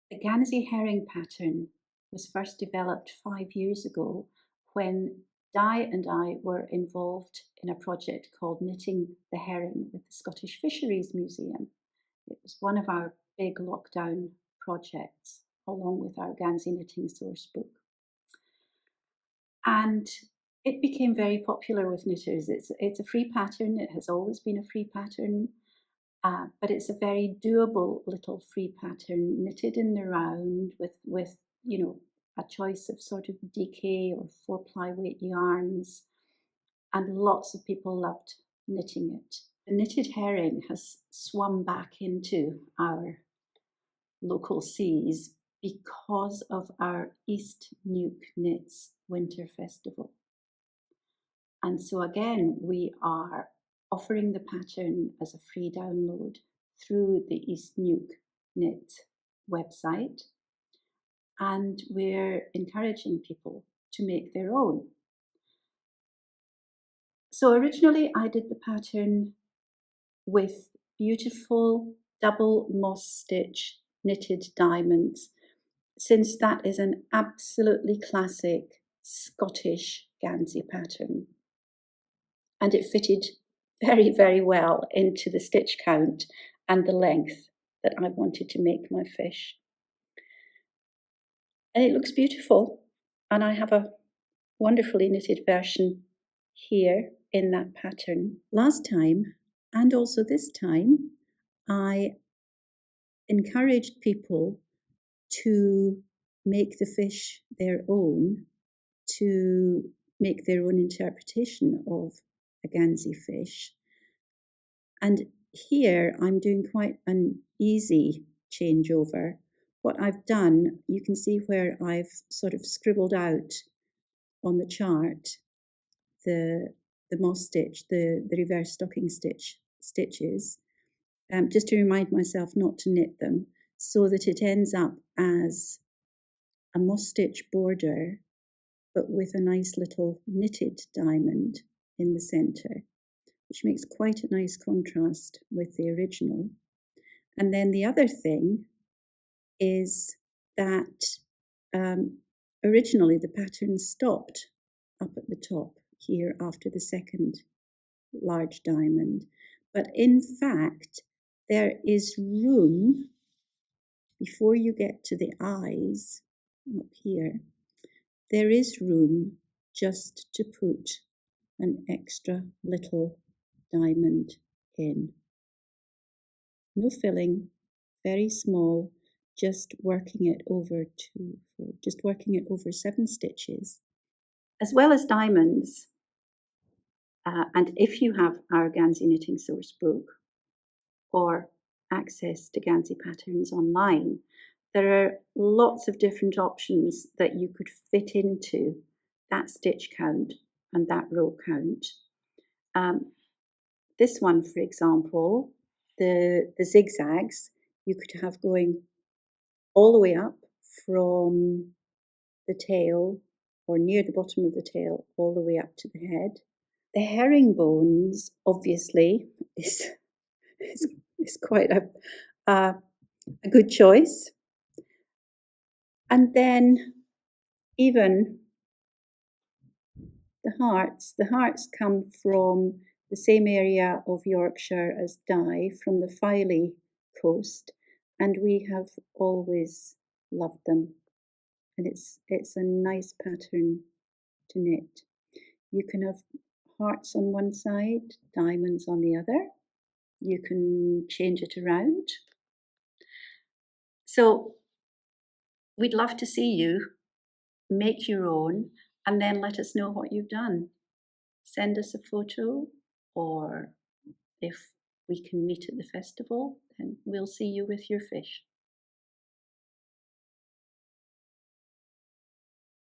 The Gansey Herring pattern was first developed 5 years ago when Di and I were involved in a project called Knitting the Herring with the Scottish Fisheries Museum. It was one of our big lockdown projects, along with our Gansey knitting source book. And it became very popular with knitters. It's a free pattern. It has always been a free pattern. But it's a very doable little free pattern, knitted in the round with a choice of sort of DK or 4-ply weight yarns, and lots of people loved knitting it. The knitted herring has swum back into our local seas because of our East Neuk Knits Winter Festival. And so again, we are offering the pattern as a free download through the East Neuk Knit website, and we're encouraging people to make their own. So originally I did the pattern with beautiful double moss stitch knitted diamonds, since that is an absolutely classic Scottish Gansey pattern. And it fitted very, very well into the stitch count and the length that I wanted to make my fish. And it looks beautiful. And I have a wonderfully knitted version here in that pattern. Last time, and also this time, I encouraged people to make the fish their own, to make their own interpretation of a Gansey fish. And here I'm doing quite an easy changeover. What I've done, you can see where I've sort of scribbled out on the chart the moss stitch, the reverse stocking stitches, just to remind myself not to knit them, so that it ends up as a moss stitch border, but with a nice little knitted diamond in the centre, which makes quite a nice contrast with the original. And then the other thing is that originally the pattern stopped up at the top here after the second large diamond. But in fact, there is room, before you get to the eyes up here, there is room just to put an extra little diamond in. No filling, very small, just working it over 7 stitches. As well as diamonds, and if you have our Gansey knitting source book or access to Gansey patterns online, there are lots of different options that you could fit into that stitch count and that row count. This one, for example, the zigzags, you could have going all the way up from the tail or near the bottom of the tail all the way up to the head. The herringbones, obviously, is quite a good choice. And then even the hearts come from the same area of Yorkshire as Di, from the Filey coast, and we have always loved them. And it's a nice pattern to knit. You can have hearts on one side, diamonds on the other. You can change it around. So we'd love to see you make your own and then let us know what you've done. Send us a photo, or if we can meet at the festival, then we'll see you with your fish.